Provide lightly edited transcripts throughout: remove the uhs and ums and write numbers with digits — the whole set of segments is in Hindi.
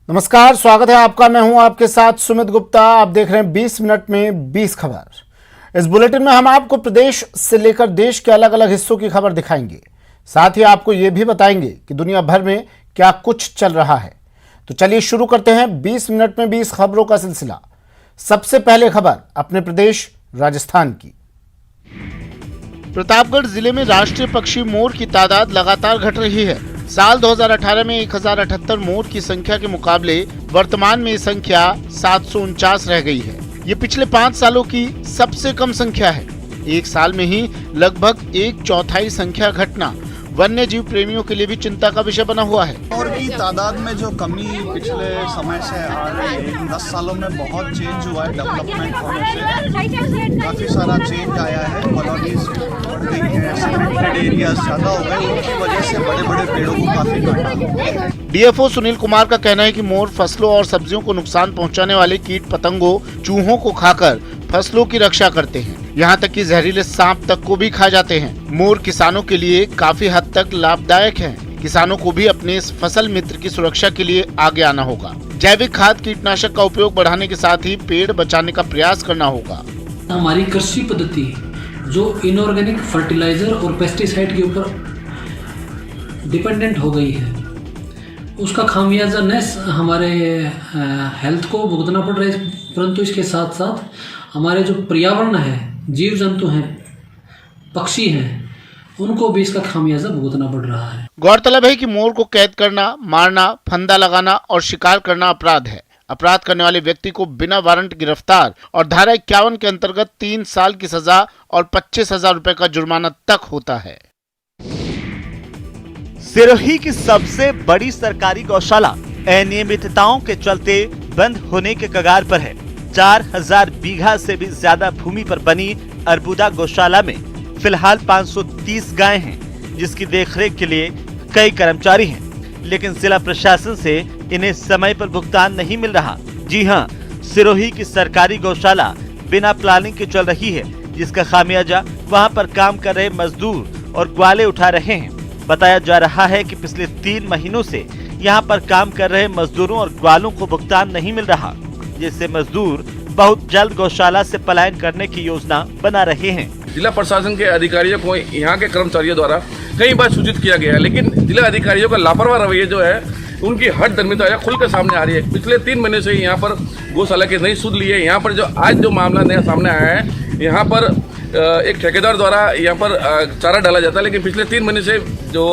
नमस्कार, स्वागत है आपका। मैं हूं आपके साथ सुमित गुप्ता। आप देख रहे हैं 20 मिनट में 20 खबर। इस बुलेटिन में हम आपको प्रदेश से लेकर देश के अलग अलग हिस्सों की खबर दिखाएंगे। साथ ही आपको यह भी बताएंगे कि दुनिया भर में क्या कुछ चल रहा है। तो चलिए शुरू करते हैं 20 मिनट में 20 खबरों का सिलसिला। सबसे पहले खबर अपने प्रदेश राजस्थान की। प्रतापगढ़ जिले में राष्ट्रीय पक्षी मोर की तादाद लगातार घट रही है। साल 2018 में 1078 मोर की संख्या के मुकाबले वर्तमान में ये संख्या 749 रह गई है। ये पिछले 5 सालों की सबसे कम संख्या है। एक साल में ही लगभग 1/4 संख्या घटना वन्य जीव प्रेमियों के लिए भी चिंता का विषय बना हुआ है। मोर की तादाद में जो कमी पिछले समय से आ रही है, इन 10 सालों में बहुत चेंज हुआ है। डेवलपमेंट होने से काफ़ी सारा चेंज आया है। कॉलोनीज बढ़ गई हैं, सिलेक्टेड एरियाज ज़्यादा हो गए, उनकी वजह से बड़े बड़े पेड़ों को काफ़ी काटा। डीएफओ सुनील कुमार का कहना है कि मोर फसलों और सब्जियों को नुकसान पहुंचाने वाले कीट पतंगों, चूहों को खाकर फसलों की रक्षा करते हैं। यहाँ तक कि जहरीले सांप तक को भी खा जाते हैं। मोर किसानों के लिए काफी हद तक लाभदायक हैं। किसानों को भी अपने इस फसल मित्र की सुरक्षा के लिए आगे आना होगा। जैविक खाद कीटनाशक का उपयोग बढ़ाने के साथ ही पेड़ बचाने का प्रयास करना होगा। हमारी कृषि पद्धति जो इनऑर्गेनिक फर्टिलाइजर और पेस्टिसाइड के ऊपर डिपेंडेंट हो गई है, उसका खामियाजा न हमारे हेल्थ को भुगतना पड़ रहा है, परंतु इसके साथ साथ हमारे जो पर्यावरण है, जीव जंतु हैं, पक्षी हैं, उनको भी इसका खामियाजा भुगतना पड़ रहा है। गौरतलब है कि मोर को कैद करना, मारना, फंदा लगाना और शिकार करना अपराध है। अपराध करने वाले व्यक्ति को बिना वारंट गिरफ्तार और धारा 51 के अंतर्गत 3 साल की सजा और 25,000 रुपए का जुर्माना तक होता है। सिरोही की सबसे बड़ी सरकारी गौशाला अनियमितताओं के चलते बंद होने के कगार पर है। 4000 बीघा से भी ज्यादा भूमि पर बनी अर्बुदा गौशाला में फिलहाल 530 गायें हैं, जिसकी देखरेख के लिए कई कर्मचारी हैं, लेकिन जिला प्रशासन से इन्हें समय पर भुगतान नहीं मिल रहा। जी हां, सिरोही की सरकारी गौशाला बिना प्लानिंग के चल रही है, जिसका खामियाजा वहां पर काम कर रहे मजदूर और ग्वाले उठा रहे हैं। बताया जा रहा है कि पिछले 3 महीनों से यहां पर काम कर रहे मजदूरों और ग्वालों को भुगतान नहीं मिल रहा, जिससे मजदूर बहुत जल्द गौशाला से पलायन करने की योजना बना रहे हैं। जिला प्रशासन के अधिकारियों को यहाँ के कर्मचारियों द्वारा कई बार सूचित किया गया है, लेकिन जिला अधिकारियों का लापरवाह रवैया जो है, उनकी हट धर्मिता खुल कर सामने आ रही है। पिछले 3 महीने से यहाँ पर गौशाला की नई सुध ली है। यहाँ पर जो आज जो मामला नया सामने आया है, यहाँ पर एक ठेकेदार द्वारा यहाँ पर चारा डाला जाता है, लेकिन पिछले 3 महीने से जो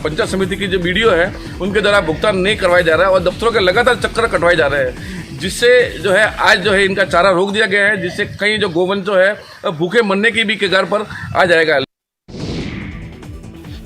पंचायत समिति की जो वीडियो है, उनके द्वारा भुगतान नहीं करवाया जा रहा है और दफ्तरों के लगातार चक्कर कटवाए जा रहे हैं, जिससे जो है आज जो है इनका चारा रोक दिया गया है, जिससे कई जो गोवंश जो है भूखे मरने की भी कगार पर आ जाएगा।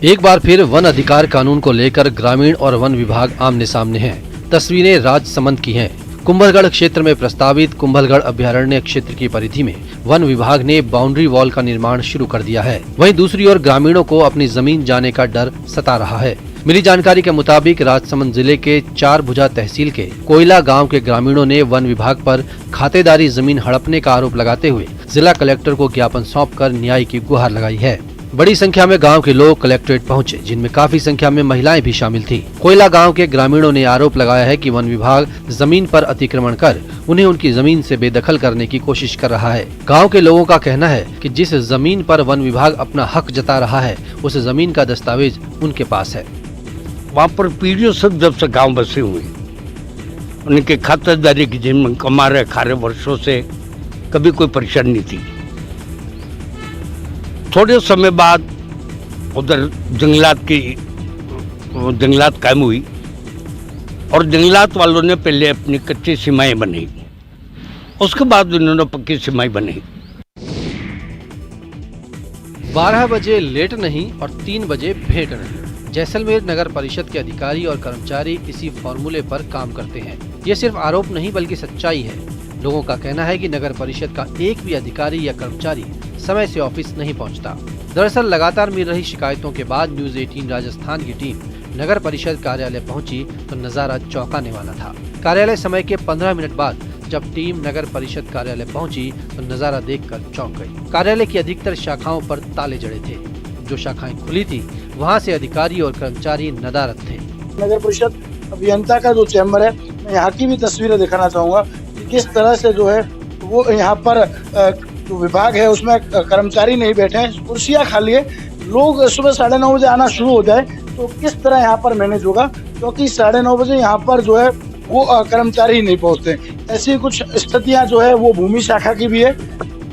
एक बार फिर वन अधिकार कानून को लेकर ग्रामीण और वन विभाग आमने सामने हैं। तस्वीरें राजसमंद की हैं। कुंभलगढ़ क्षेत्र में प्रस्तावित कुंभलगढ़ अभयारण्य क्षेत्र की परिधि में वन विभाग ने बाउंड्री वॉल का निर्माण शुरू कर दिया है। वहीं दूसरी ओर ग्रामीणों को अपनी जमीन जाने का डर सता रहा है। मिली जानकारी के मुताबिक राजसमंद जिले के 4 भुजा तहसील के कोयला गांव के ग्रामीणों ने वन विभाग पर खातेदारी जमीन हड़पने का आरोप लगाते हुए जिला कलेक्टर को ज्ञापन सौंपकर न्याय की गुहार लगाई है। बड़ी संख्या में गांव के लोग कलेक्ट्रेट पहुंचे, जिनमें काफी संख्या में महिलाएं भी शामिल थी। कोयला गांव के ग्रामीणों ने आरोप लगाया है कि वन विभाग जमीन पर अतिक्रमण कर उन्हें उनकी जमीन से बेदखल करने की कोशिश कर रहा है। गांव के लोगों का कहना है कि जिस जमीन पर वन विभाग अपना हक जता रहा है, उस जमीन का दस्तावेज उनके पास है। वहाँ पर पीढ़ियों से जब से गांव बसे हुए, उनके खातेदारी की जिम्मे कमा रहे खा रहे वर्षों से, कभी कोई परेशानी नहीं थी। थोड़े समय बाद उधर जंगलात कायम हुई और जंगलात वालों ने पहले अपनी कच्ची सीमाएं बनाई, उसके बाद उन्होंने पक्की सीमाएं बनाई। 12 बजे लेट नहीं और 3 बजे भेंट नहीं। जैसलमेर नगर परिषद के अधिकारी और कर्मचारी इसी फॉर्मूले पर काम करते हैं। ये सिर्फ आरोप नहीं बल्कि सच्चाई है। लोगों का कहना है कि नगर परिषद का एक भी अधिकारी या कर्मचारी समय से ऑफिस नहीं पहुंचता। दरअसल लगातार मिल रही शिकायतों के बाद न्यूज़ 18 राजस्थान की टीम नगर परिषद कार्यालय पहुंची तो नजारा चौंकाने वाला था। कार्यालय समय के 15 मिनट बाद जब टीम नगर परिषद कार्यालय पहुंची तो नजारा देखकर चौंक गई। कार्यालय की अधिकतर शाखाओं पर ताले जड़े थे। जो शाखाएं खुली थी वहां से अधिकारी और कर्मचारी नदारद थे। नगर परिषद अभियंता का जो चैम्बर है, मैं यहाँ की भी तस्वीरें दिखाना चाहूँगा कि किस तरह से जो है वो यहाँ पर जो विभाग है उसमें कर्मचारी नहीं बैठे हैं, कुर्सियाँ खाली है। लोग सुबह 9:30 बजे आना शुरू हो जाए तो किस तरह यहाँ पर मैनेज होगा, क्योंकि 9:30 बजे यहाँ पर जो है वो कर्मचारी ही नहीं पहुँचते। ऐसी कुछ स्थितियाँ जो है वो भूमि शाखा की भी है।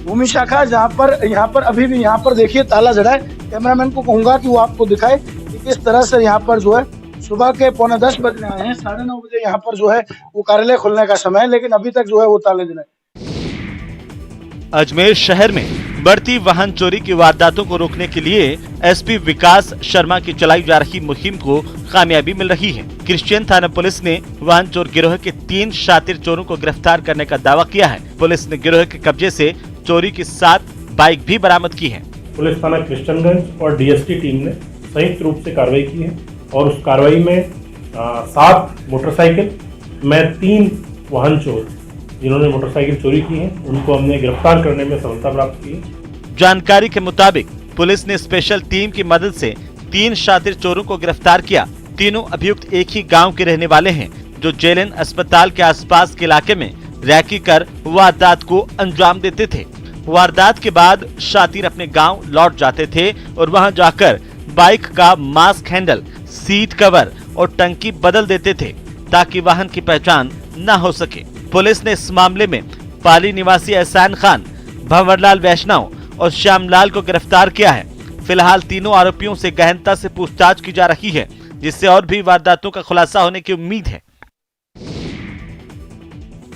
भूमि शाखा जहाँ पर यहाँ पर अभी भी यहाँ पर देखिए ताला जड़ा है। कैमरामैन को कहूँगा कि वो आपको दिखाए कि किस तरह से यहाँ पर जो है सुबह के 9:45 बजने आए हैं, 9:30 बजे यहाँ पर जो है वो कार्यालय खुलने का समय है, लेकिन अभी तक जो है वो ताले जड़े। अजमेर शहर में बढ़ती वाहन चोरी की वारदातों को रोकने के लिए एसपी विकास शर्मा की चलाई जा रही मुहिम को कामयाबी मिल रही है। क्रिश्चियन थाना पुलिस ने वाहन चोर गिरोह के 3 शातिर चोरों को गिरफ्तार करने का दावा किया है। पुलिस ने गिरोह के कब्जे से चोरी की 7 बाइक भी बरामद की है। पुलिस थाना क्रिश्चियनगंज और डीएसटी टीम ने संयुक्त रूप से कार्रवाई की है और उस कार्रवाई में 7 मोटरसाइकिल में 3 वाहन चोर जिन्होंने मोटरसाइकिल चोरी की है उनको हमने गिरफ्तार करने में सफलता प्राप्त की है। जानकारी के मुताबिक पुलिस ने स्पेशल टीम की मदद से 3 शातिर चोरों को गिरफ्तार किया। तीनों अभियुक्त एक ही गांव के रहने वाले हैं जो जेएलएन अस्पताल के आसपास के इलाके में रैकी कर वारदात को अंजाम देते थे। वारदात के बाद शातिर अपने गांव लौट जाते थे और वहां जाकर बाइक का मास्क हैंडल, सीट कवर और टंकी बदल देते थे ताकि वाहन की पहचान न हो सके। पुलिस ने इस मामले में पाली निवासी एहसान खान, भंवरलाल वैष्णव और श्यामलाल को गिरफ्तार किया है। फिलहाल तीनों आरोपियों से गहनता से पूछताछ की जा रही है, जिससे और भी वारदातों का खुलासा होने की उम्मीद है।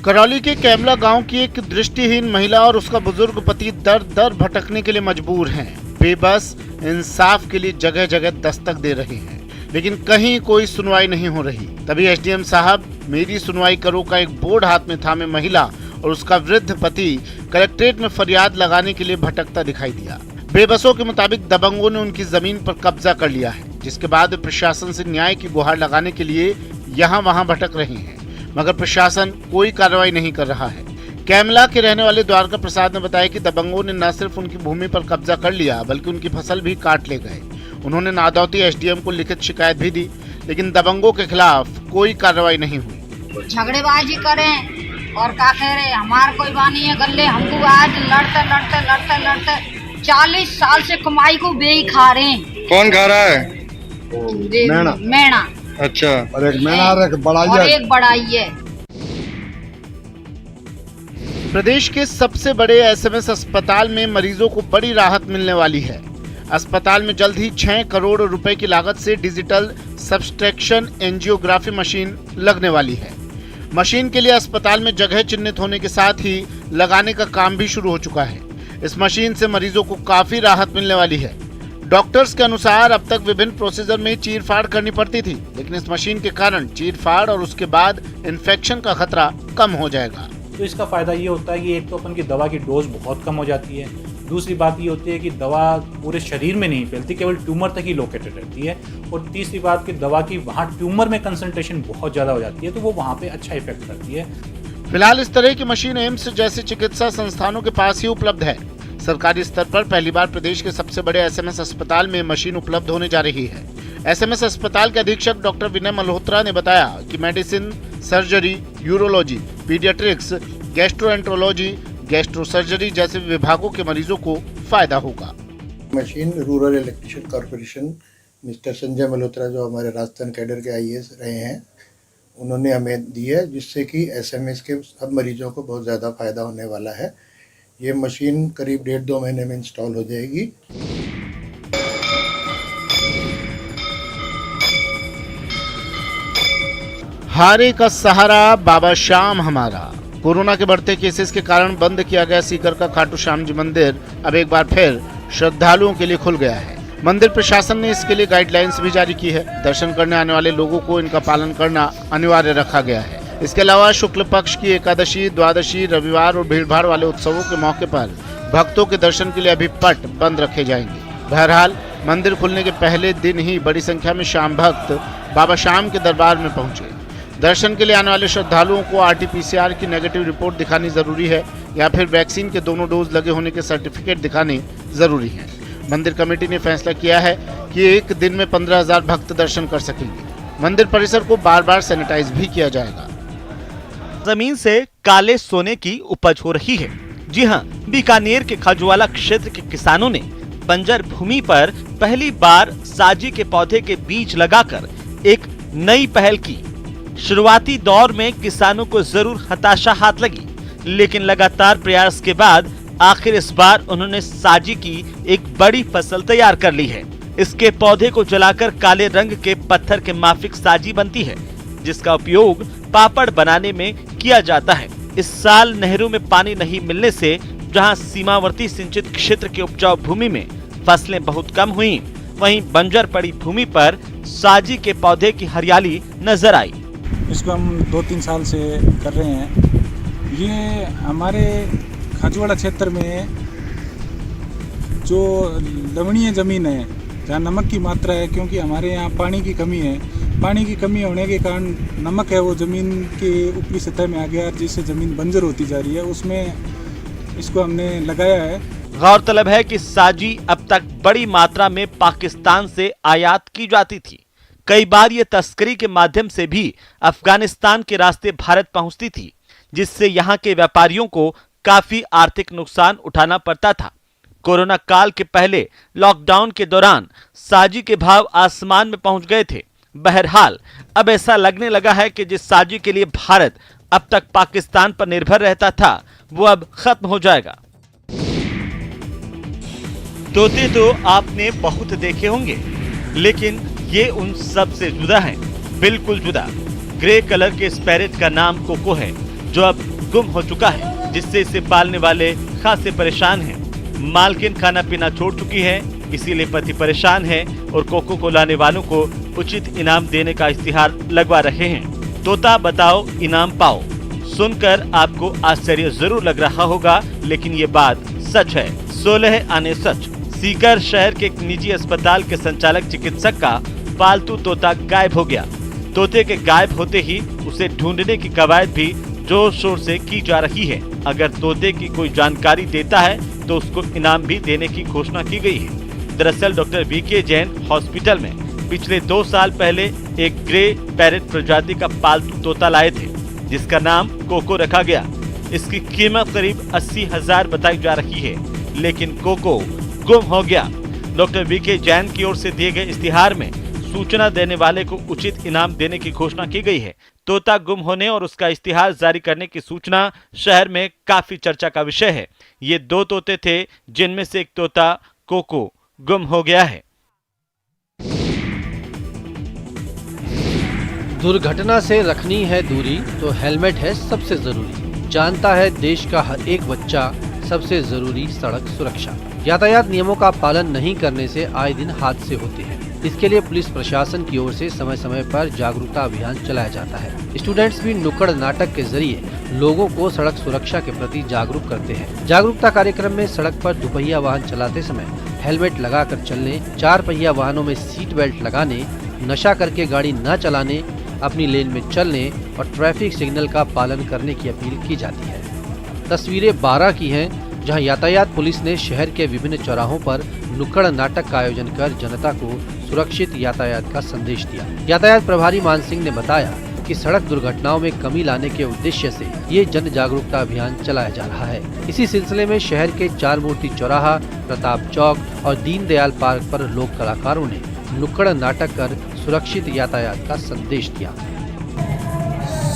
करौली के कैमला गांव की एक दृष्टिहीन महिला और उसका बुजुर्ग पति दर दर भटकने के लिए मजबूर हैं। बेबस इंसाफ के लिए जगह जगह दस्तक दे रहे हैं, लेकिन कहीं कोई सुनवाई नहीं हो रही। तभी एसडीएम साहब मेरी सुनवाई करो का एक बोर्ड हाथ में थामे महिला और उसका वृद्ध पति कलेक्ट्रेट में फरियाद लगाने के लिए भटकता दिखाई दिया। बेबसों के मुताबिक दबंगों ने उनकी जमीन पर कब्जा कर लिया है, जिसके बाद प्रशासन से न्याय की गुहार लगाने के लिए यहाँ वहाँ भटक रहे हैं, मगर प्रशासन कोई कार्रवाई नहीं कर रहा है। कैमला के रहने वाले द्वारका प्रसाद ने बताया कि दबंगों ने न सिर्फ उनकी भूमि पर कब्जा कर लिया बल्कि उनकी फसल भी काट ले गए। उन्होंने नादौती एसडीएम को लिखित शिकायत भी दी, लेकिन दबंगों के खिलाफ कोई कार्रवाई नहीं हुई। झगड़ेबाजी करें और क्या कह रहे, हमार कोई बानी है गले, हमको आज लड़ते लड़ते लड़ते लड़ते 40 साल से कमाई को बेई खा रहे हैं। कौन खा रहा है? मेना। अच्छा, और एक मेना और एक बड़ाई है। प्रदेश के सबसे बड़े एसएमएस अस्पताल में मरीजों को बड़ी राहत मिलने वाली है। अस्पताल में जल्द ही 6 करोड़ रुपए की लागत से डिजिटल सब्सट्रैक्शन एंजियोग्राफी मशीन लगने वाली है। मशीन के लिए अस्पताल में जगह चिन्हित होने के साथ ही लगाने का काम भी शुरू हो चुका है। इस मशीन से मरीजों को काफी राहत मिलने वाली है। डॉक्टर्स के अनुसार अब तक विभिन्न प्रोसीजर में चीरफाड़ करनी पड़ती थी, लेकिन इस मशीन के कारण चीरफाड़ और उसके बाद इन्फेक्शन का खतरा कम हो जाएगा। तो इसका फ़ायदा ये होता है कि एक तो अपन की दवा की डोज बहुत कम हो जाती है, दूसरी बात ये होती है कि दवा पूरे शरीर में नहीं फैलती, केवल ट्यूमर तक ही लोकेटेड रहती है, और तीसरी बात कि दवा की वहाँ ट्यूमर में कंसंट्रेशन बहुत ज़्यादा हो जाती है, तो वो वहाँ पे अच्छा इफेक्ट करती है। फिलहाल इस तरह की मशीन एम्स जैसे चिकित्सा संस्थानों के पास ही उपलब्ध है। सरकारी स्तर पर पहली बार प्रदेश के सबसे बड़े एसएमएस अस्पताल में मशीन उपलब्ध होने जा रही है। एसएमएस अस्पताल के अधीक्षक डॉक्टर विनय मल्होत्रा ने बताया कि medicine, surgery, urology, paediatrics, gastroenterology, gastro surgery जैसे विभागों के मरीजों को फायदा होगा। Machine rural electrician corporation mister Sanjay Malhotra जो हमारे राजस्थान कैडर के आईएएस रहे हैं, उन्होंने हमें दी है, जिससे कि एसएमएस के सब मरीजों को बहुत ज़्यादा फायदा होने वाला है। ये मशीन करीब 1.5-2 महीने में इंस्टॉल हो जाएगी। हारे का सहारा बाबा श्याम हमारा। कोरोना के बढ़ते केसेस के कारण बंद किया गया सीकर का खाटू श्याम जी मंदिर अब एक बार फिर श्रद्धालुओं के लिए खुल गया है। मंदिर प्रशासन ने इसके लिए गाइडलाइंस भी जारी की है। दर्शन करने आने वाले लोगों को इनका पालन करना अनिवार्य रखा गया है। इसके अलावा शुक्ल पक्ष की एकादशी, द्वादशी, रविवार और भीड़भाड़ वाले उत्सवों के मौके पर भक्तों के दर्शन के लिए अभी पट बंद रखे जाएंगे। बहरहाल मंदिर खुलने के पहले दिन ही बड़ी संख्या में श्याम भक्त बाबा श्याम के दरबार में पहुंचे। दर्शन के लिए आने वाले श्रद्धालुओं को आरटीपीसीआर की नेगेटिव रिपोर्ट दिखानी जरूरी है या फिर वैक्सीन के दोनों डोज लगे होने के सर्टिफिकेट दिखाने जरूरी है। मंदिर कमेटी ने फैसला किया है कि एक दिन में 15,000 भक्त दर्शन कर सकेंगे। मंदिर परिसर को बार बार सैनिटाइज भी किया जाएगा। जमीन से काले सोने की उपज हो रही है। जी हां, बीकानेर के खजुआला क्षेत्र के किसानों ने बंजर भूमि पर पहली बार साजी के पौधे के बीज लगाकर एक नई पहल की। शुरुआती दौर में किसानों को जरूर हताशा हाथ लगी, लेकिन लगातार प्रयास के बाद आखिर इस बार उन्होंने साजी की एक बड़ी फसल तैयार कर ली है। इसके पौधे को जलाकर काले रंग के पत्थर के माफिक साजी बनती है, जिसका उपयोग पापड़ बनाने में किया जाता है। इस साल नहरों में पानी नहीं मिलने से जहां सीमावर्ती सिंचित क्षेत्र के उपजाऊ भूमि में फसलें बहुत कम हुई, वहीं बंजर पड़ी भूमि पर साजी के पौधे की हरियाली नजर आई। इसको हम 2-3 साल से कर रहे हैं। ये हमारे खजुआड़ा क्षेत्र में जो लवणीय जमीन है, जहाँ नमक की मात्रा है, क्योंकि हमारे यहाँ पानी की कमी है, पानी की कमी होने के कारण नमक है वो ज़मीन के ऊपरी सतह में आ गया, जिससे ज़मीन बंजर होती जा रही है। उसमें इसको हमने लगाया है। गौरतलब है कि साजी अब तक बड़ी मात्रा में पाकिस्तान से आयात की जाती थी। कई बार ये तस्करी के माध्यम से भी अफगानिस्तान के रास्ते भारत पहुंचती थी, जिससे यहाँ के व्यापारियों को काफी आर्थिक नुकसान उठाना पड़ता था। कोरोना काल के पहले लॉकडाउन के दौरान साजी के भाव आसमान में पहुंच गए थे। बहरहाल अब ऐसा लगने लगा है कि जिस साजी के लिए भारत अब तक पाकिस्तान पर निर्भर रहता था, वो अब खत्म हो जाएगा। तोते तो आपने बहुत देखे होंगे, लेकिन ये उन सब से जुदा है, बिल्कुल जुदा। ग्रे कलर के इस पैरेट का नाम कोको है, जो अब गुम हो चुका है, जिससे इसे पालने वाले खासे परेशान हैं। मालकिन खाना पीना छोड़ चुकी है, इसीलिए पति परेशान है और कोको को लाने वालों को उचित इनाम देने का इश्तिहार लगवा रहे हैं। तोता बताओ इनाम पाओ। सुनकर आपको आश्चर्य जरूर लग रहा होगा, लेकिन ये बात सच है। 16 आने सच। सीकर शहर के एक निजी अस्पताल के संचालक चिकित्सक का पालतू तोता गायब हो गया। तोते के गायब होते ही उसे ढूंढने की कवायद भी जोर शोर से की जा रही है। अगर तोते की कोई जानकारी देता है तो उसको इनाम भी देने की घोषणा की गई है। दरअसल डॉक्टर वीके जैन हॉस्पिटल में पिछले 2 साल पहले एक ग्रे पैरेट प्रजाति का पालतू तोता लाए थे, जिसका नाम कोको रखा गया। इसकी कीमत करीब 80,000 बताई जा रही है, लेकिन कोको गुम हो गया। डॉक्टर वीके जैन की ओर से दिए गए इश्तिहार में सूचना देने वाले को उचित इनाम देने की घोषणा की गई है। तोता गुम होने और उसका इश्तिहार जारी करने की सूचना शहर में काफी चर्चा का विषय है। ये 2 तोते थे, जिनमें से एक तोता कोको गुम हो गया है। दुर्घटना से रखनी है दूरी तो हेलमेट है सबसे जरूरी। जानता है देश का हर एक बच्चा, सबसे जरूरी सड़क सुरक्षा। यातायात नियमों का पालन नहीं करने से आए दिन हादसे होते हैं। इसके लिए पुलिस प्रशासन की ओर से समय समय पर जागरूकता अभियान चलाया जाता है। स्टूडेंट्स भी नुक्कड़ नाटक के जरिए लोगों को सड़क सुरक्षा के प्रति जागरूक करते हैं। जागरूकता कार्यक्रम में सड़क पर दुपहिया वाहन चलाते समय हेलमेट लगाकर चलने, 4 पहिया वाहनों में सीट बेल्ट लगाने, नशा करके गाड़ी न चलाने, अपनी लेन में चलने और ट्रैफिक सिग्नल का पालन करने की अपील की जाती है। तस्वीरें 12 की हैं, जहां यातायात पुलिस ने शहर के विभिन्न चौराहों पर नुक्कड़ नाटक का आयोजन कर जनता को सुरक्षित यातायात का संदेश दिया। यातायात प्रभारी मान सिंह ने बताया कि सड़क दुर्घटनाओं में कमी लाने के उद्देश्य से ये जन जागरूकता अभियान चलाया जा रहा है। इसी सिलसिले में शहर के 4 मूर्ति चौराहा, प्रताप चौक और दीनदयाल पार्क पर लोक कलाकारों ने नुक्कड़ नाटक कर सुरक्षित यातायात का संदेश दिया।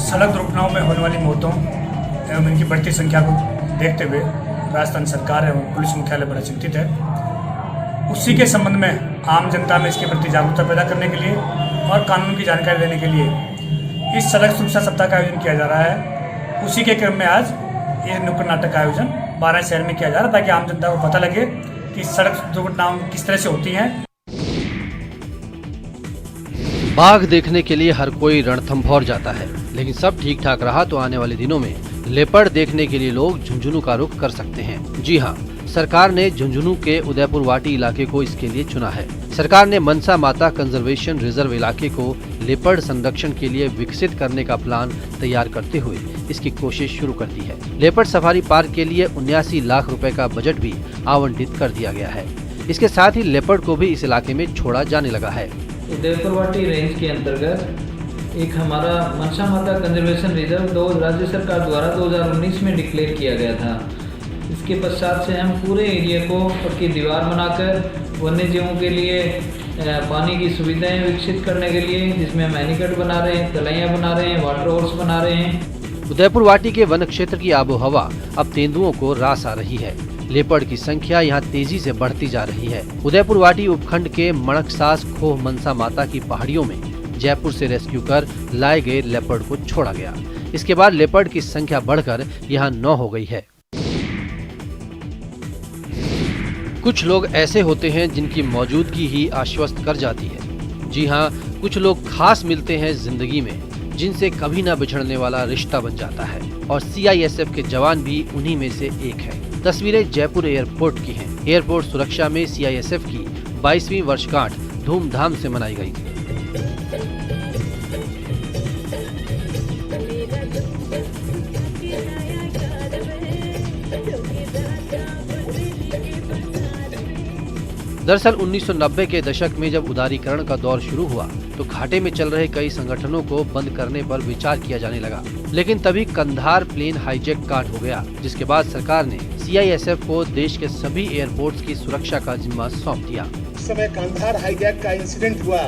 सड़क दुर्घटनाओं में होने वाली मौतों एवं इनकी बढ़ती संख्या को देखते हुए राजस्थान सरकार एवं पुलिस मुख्यालय बड़ा चिंतित है। उसी के संबंध में आम जनता में इसके प्रति जागरूकता पैदा करने के लिए और कानून की जानकारी देने के लिए इस सड़क सुरक्षा सप्ताह का आयोजन किया जा रहा है। उसी के क्रम में आज ये नुक्कड़ नाटक का आयोजन 12 शहर में किया जा रहा है, ताकि आम जनता को पता लगे कि सड़क दुर्घटनाएं किस तरह से होती हैं। बाघ देखने के लिए हर कोई रणथंभौर जाता है, लेकिन सब ठीक ठाक रहा तो आने वाले दिनों में लेपर्ड देखने के लिए लोग झुंझुनू का रुख कर सकते हैं। जी हाँ, सरकार ने झुंझुनू के उदयपुर वाटी इलाके को इसके लिए चुना है। सरकार ने मनसा माता कंजर्वेशन रिजर्व इलाके को लेपर्ड संरक्षण के लिए विकसित करने का प्लान तैयार करते हुए इसकी कोशिश शुरू कर दी है। लेपर्ड सफारी पार्क के लिए 79 लाख रुपए का बजट भी आवंटित कर दिया गया है। इसके साथ ही लेपर्ड को भी इस इलाके में छोड़ा जाने लगा है। उदयपुरवाटी रेंज के अंतर्गत एक हमारा मनसा माता कंजर्वेशन रिजर्व राज्य सरकार द्वारा 2019 में डिक्लेयर किया गया था। इसके पश्चात से हम पूरे एरिया को पक्की दीवार बनाकर वन्य जीवों के लिए पानी की सुविधाएं विकसित करने के लिए, जिसमें हम एनीकट बना रहे हैं, तलैया बना रहे हैं, वाटर होल्स बना रहे हैं। उदयपुरवाटी के वन क्षेत्र की आबोहवा अब तेंदुओं को रास आ रही है। लेपर्ड की संख्या यहाँ तेजी से बढ़ती जा रही है। उदयपुरवाटी उपखंड के मणकसास खोह मनसा माता की पहाड़ियों में जयपुर से रेस्क्यू कर लाए गए लेपर्ड को छोड़ा गया। इसके बाद लेपर्ड की संख्या बढ़कर यहाँ 9 हो गई है। कुछ लोग ऐसे होते हैं जिनकी मौजूदगी ही आश्वस्त कर जाती है। जी हाँ, कुछ लोग खास मिलते हैं जिंदगी में, जिनसे कभी ना बिछड़ने वाला रिश्ता बन जाता है, और CISF के जवान भी उन्हीं में से एक है। तस्वीरें जयपुर एयरपोर्ट की हैं। एयरपोर्ट सुरक्षा में CISF की 22वीं वर्षगांठ धूमधाम से मनाई गई। दरअसल 1990 के दशक में जब उदारीकरण का दौर शुरू हुआ तो घाटे में चल रहे कई संगठनों को बंद करने पर विचार किया जाने लगा, लेकिन तभी कंधार प्लेन हाईजैक कांड हो गया, जिसके बाद सरकार ने CISF को देश के सभी एयरपोर्ट्स की सुरक्षा का जिम्मा सौंप दिया। इस समय कंधार हाईजैक का इंसिडेंट हुआ,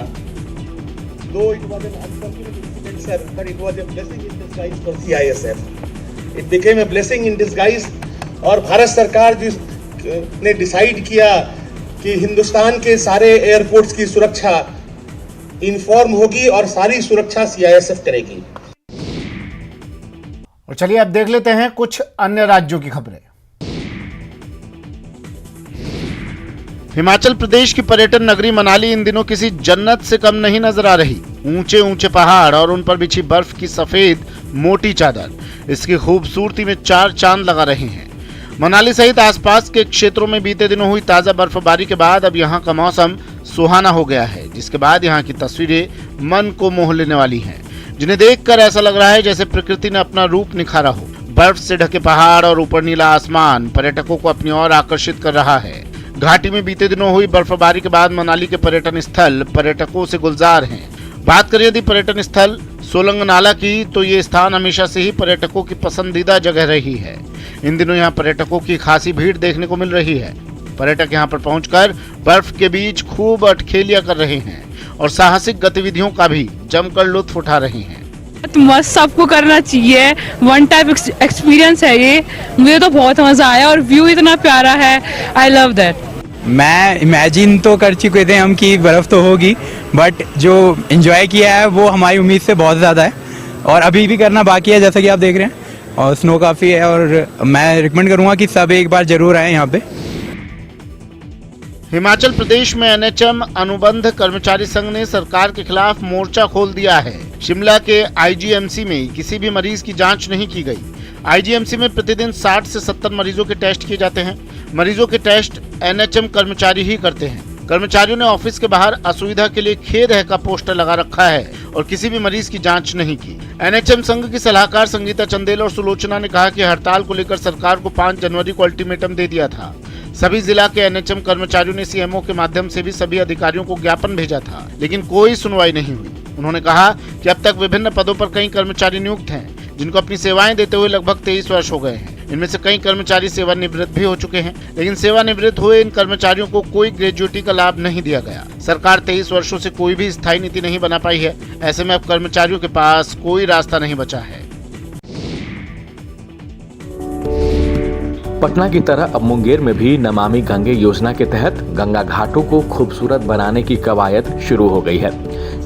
दो it was an unfortunate incident sir, but it was a blessing in disguise for CISF। It became a blessing in disguise, और भारत सरकार ने डिसाइड किया कि हिंदुस्तान के सारे एयरपोर्ट्स की सुरक्षा इन्फॉर्म होगी और सारी सुरक्षा CISF करेगी। और चलिए अब देख लेते हैं कुछ अन्य राज्यों की खबरें। हिमाचल प्रदेश की पर्यटन नगरी मनाली इन दिनों किसी जन्नत से कम नहीं नजर आ रही। ऊंचे ऊंचे पहाड़ और उन पर बिछी बर्फ की सफेद मोटी चादर इसकी खूबसूरती में 4 चांद लगा रहे हैं। मनाली सहित आसपास के क्षेत्रों में बीते दिनों हुई ताजा बर्फबारी के बाद अब यहां का मौसम सुहाना हो गया है, जिसके बाद यहां की तस्वीरें मन को मोह लेने वाली हैं, जिन्हें देखकर ऐसा लग रहा है जैसे प्रकृति ने अपना रूप निखारा हो। बर्फ से ढके पहाड़ और ऊपर नीला आसमान पर्यटकों को अपनी ओर आकर्षित कर रहा है। घाटी में बीते दिनों हुई बर्फबारी के बाद मनाली के पर्यटन स्थल पर्यटकों से गुलजार हैं। बात करें यदि पर्यटन स्थल सोलंग नाला की, तो ये स्थान हमेशा से ही पर्यटकों की पसंदीदा जगह रही है। इन दिनों यहाँ पर्यटकों की खासी भीड़ देखने को मिल रही है। पर्यटक यहाँ पर पहुंचकर बर्फ के बीच खूब अठखेलियां कर रहे हैं और साहसिक गतिविधियों का भी जमकर लुत्फ उठा रहे हैं। मस्त, सबको करना चाहिए, वन टाइप एक्सपीरियंस है ये। मुझे तो बहुत मजा आया और व्यू इतना प्यारा है, आई लव दैट। मैं इमेजिन तो कर चुके थे हम कि बर्फ़ तो होगी, बट जो एंजॉय किया है वो हमारी उम्मीद से बहुत ज़्यादा है और अभी भी करना बाकी है, जैसा कि आप देख रहे हैं। और स्नो काफ़ी है और मैं रिकमेंड करूँगा कि सब एक बार ज़रूर आएँ यहाँ पे। हिमाचल प्रदेश में NHM अनुबंध कर्मचारी संघ ने सरकार के खिलाफ मोर्चा खोल दिया है। शिमला के IGMC में किसी भी मरीज की जांच नहीं की गई। IGMC में प्रतिदिन 60 से 70 मरीजों के टेस्ट किए जाते हैं। मरीजों के टेस्ट NHM कर्मचारी ही करते हैं। कर्मचारियों ने ऑफिस के बाहर असुविधा के लिए खेद है का पोस्टर लगा रखा है और किसी भी मरीज की जांच नहीं की। NHM संघ की सलाहकार संगीता चंदेल और सुलोचना ने कहा कि हड़ताल को लेकर सरकार को 5 जनवरी को अल्टीमेटम दे दिया था। सभी जिला के NHM कर्मचारियों ने CMO के माध्यम से भी सभी अधिकारियों को ज्ञापन भेजा था, लेकिन कोई सुनवाई नहीं हुई। उन्होंने कहा कि अब तक विभिन्न पदों पर कई कर्मचारी नियुक्त हैं, जिनको अपनी सेवाएं देते हुए लगभग 23 वर्ष हो गए हैं। इनमें से कई कर्मचारी सेवानिवृत्त भी हो चुके हैं, लेकिन सेवानिवृत्त हुए इन कर्मचारियों को कोई ग्रेजुएटी का लाभ नहीं दिया गया। सरकार 23 वर्षों से कोई भी स्थायी नीति नहीं बना पाई है। ऐसे में अब कर्मचारियों के पास कोई रास्ता नहीं बचा है। पटना की तरह अब मुंगेर में भी नमामि गंगे योजना के तहत गंगा घाटों को खूबसूरत बनाने की कवायद शुरू हो गई है।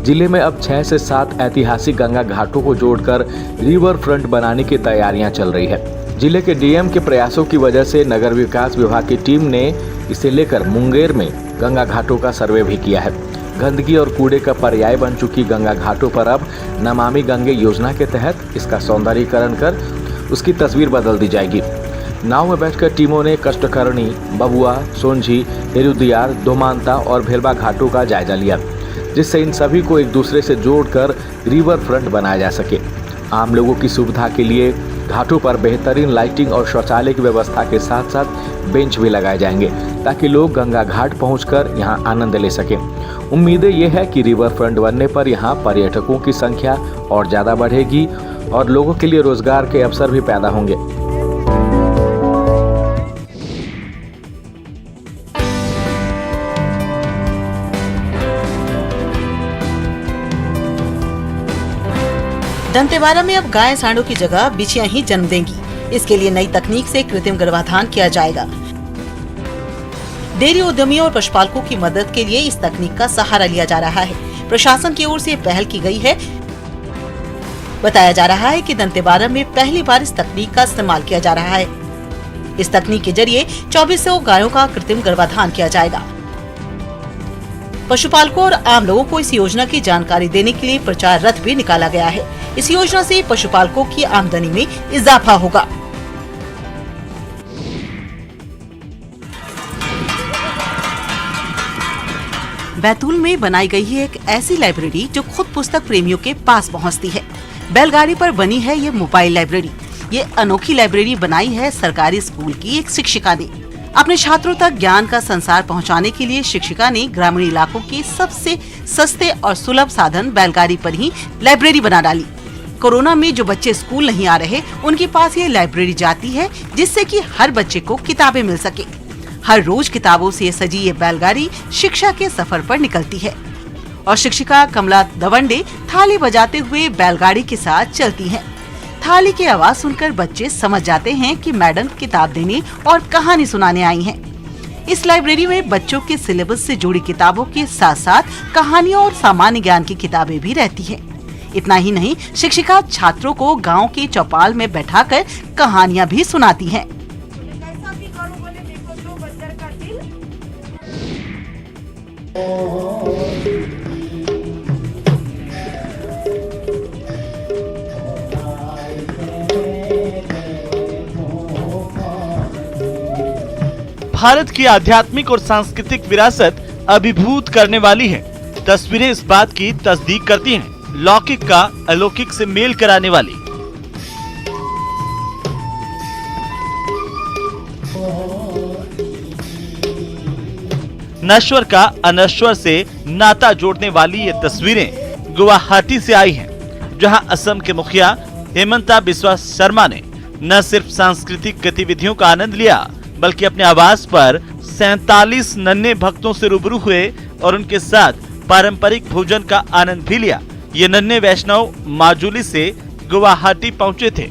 जिले में अब 6 से 7 ऐतिहासिक गंगा घाटों को जोड़कर रिवर फ्रंट बनाने की तैयारियां चल रही है। जिले के DM के प्रयासों की वजह से नगर विकास विभाग की टीम ने इसे लेकर मुंगेर में गंगा घाटों का सर्वे भी किया है। गंदगी और कूड़े का पर्याय बन चुकी गंगा घाटों पर अब नमामि गंगे योजना के तहत इसका सौंदर्यीकरण कर उसकी तस्वीर बदल दी जाएगी। नाव में बैठकर टीमों ने कष्टकर्णी, बबुआ, सोंझी, हेरुदियार, दोमांता और भेलवा घाटों का जायजा लिया, जिससे इन सभी को एक दूसरे से जोड़कर रिवर फ्रंट बनाया जा सके। आम लोगों की सुविधा के लिए घाटों पर बेहतरीन लाइटिंग और शौचालय की व्यवस्था के साथ साथ बेंच भी लगाए जाएंगे ताकि लोग गंगा घाट पहुंचकर यहां आनंद ले सकें। उम्मीदें ये है कि रिवर फ्रंट बनने पर यहां पर्यटकों की संख्या और ज़्यादा बढ़ेगी और लोगों के लिए रोजगार के अवसर भी पैदा होंगे। दंतेवाड़ा में अब गाय सांडों की जगह बिछियां ही जन्म देंगी। इसके लिए नई तकनीक से कृत्रिम गर्भाधान किया जाएगा। डेयरी उद्यमियों और पशुपालकों की मदद के लिए इस तकनीक का सहारा लिया जा रहा है। प्रशासन की ओर से पहल की गई है। बताया जा रहा है कि दंतेवाड़ा में पहली बार इस तकनीक का इस्तेमाल किया जा रहा है। इस तकनीक के जरिए 2400 गायों का कृत्रिम गर्भाधान किया जाएगा। पशुपालकों और आम लोगों को इस योजना की जानकारी देने के लिए प्रचार रथ भी निकाला गया है। इस योजना से पशुपालकों की आमदनी में इजाफा होगा। बैतूल में बनाई गई है एक ऐसी लाइब्रेरी जो खुद पुस्तक प्रेमियों के पास पहुंचती है। बैलगाड़ी पर बनी है ये मोबाइल लाइब्रेरी। ये अनोखी लाइब्रेरी बनाई है सरकारी स्कूल की एक शिक्षिका ने। अपने छात्रों तक ज्ञान का संसार पहुंचाने के लिए शिक्षिका ने ग्रामीण इलाकों के सबसे सस्ते और सुलभ साधन बैलगाड़ी पर ही लाइब्रेरी बना डाली। कोरोना में जो बच्चे स्कूल नहीं आ रहे, उनके पास ये लाइब्रेरी जाती है, जिससे कि हर बच्चे को किताबें मिल सके। हर रोज किताबों से सजी ये बैलगाड़ी शिक्षा के सफर पर निकलती है और शिक्षिका कमला दवंडे थाली बजाते हुए बैलगाड़ी के साथ चलती हैं। थाली की आवाज सुनकर बच्चे समझ जाते हैं कि मैडम किताब देने और कहानी सुनाने आई हैं। इस लाइब्रेरी में बच्चों के सिलेबस से जुड़ी किताबों के साथ साथ कहानियों और सामान्य ज्ञान की किताबें भी रहती हैं। इतना ही नहीं, शिक्षिका छात्रों को गांव के चौपाल में बैठाकर कहानियां भी सुनाती हैं। भारत की आध्यात्मिक और सांस्कृतिक विरासत अभिभूत करने वाली है। तस्वीरें इस बात की तस्दीक करती हैं। लौकिक का अलौकिक से मेल कराने वाली। नश्वर का अनश्वर से नाता जोड़ने वाली ये तस्वीरें गुवाहाटी से आई हैं, जहां असम के मुखिया हेमंता बिस्वा शर्मा ने न सिर्फ सांस्कृतिक गतिविधियों का आनंद लिया, बल्कि अपने आवास पर 47 नन्हे भक्तों से रूबरू हुए और उनके साथ पारंपरिक भोजन का आनंद भी लिया। ये नन्हे वैष्णव माजुली से गुवाहाटी पहुंचे थे।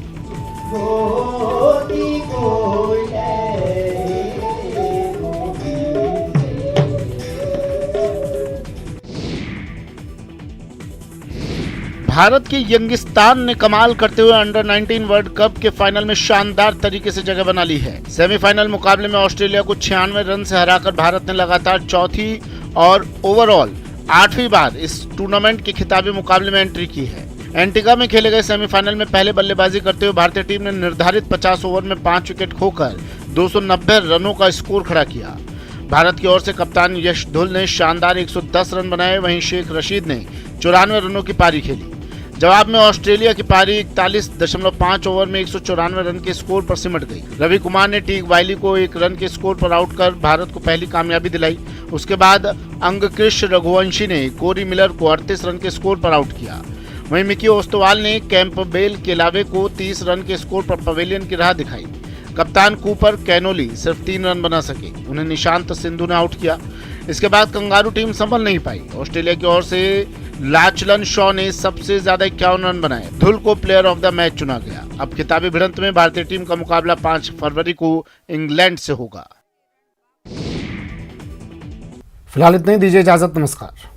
भारत के यंगिस्तान ने कमाल करते हुए अंडर 19 वर्ल्ड कप के फाइनल में शानदार तरीके से जगह बना ली है। सेमीफाइनल मुकाबले में ऑस्ट्रेलिया को 96 रन से हराकर भारत ने लगातार चौथी और ओवरऑल 8वीं बार इस टूर्नामेंट के खिताबी मुकाबले में एंट्री की है। एंटीगा में खेले गए सेमीफाइनल में पहले बल्लेबाजी करते हुए भारतीय टीम ने निर्धारित 50 ओवर में 5 विकेट खोकर 290 रनों का स्कोर खड़ा किया। भारत की ओर से कप्तान यश धुल ने शानदार 110 रन बनाए, वहीं शेख रशीद ने 94 रनों की पारी खेली। जवाब में ऑस्ट्रेलिया की पारी 41.5 ओवर में 194 रन के स्कोर पर सिमट गई। रवि कुमार ने टीग वाइली को 1 रन के स्कोर पर आउट कर भारत को पहली कामयाबी दिलाई। उसके बाद अंगकृष रघुवंशी ने कोरी मिलर को 38 रन के स्कोर पर आउट किया। वहीं मिकी ओस्तवाल ने कैंपबेल केलावे को 30 रन के स्कोर पर पवेलियन की राह दिखाई। कप्तान कूपर कैनोली सिर्फ 3 रन बना सके, उन्हें निशांत सिंधु ने आउट किया। इसके बाद कंगारू टीम संभल नहीं पाई। ऑस्ट्रेलिया की ओर से लाचलन शॉ ने सबसे ज्यादा 51 रन बनाए। धुल को प्लेयर ऑफ द मैच चुना गया। अब खिताबी भिड़ंत में भारतीय टीम का मुकाबला 5 फरवरी को इंग्लैंड से होगा। फिलहाल इतना ही, दीजिए इजाजत, नमस्कार।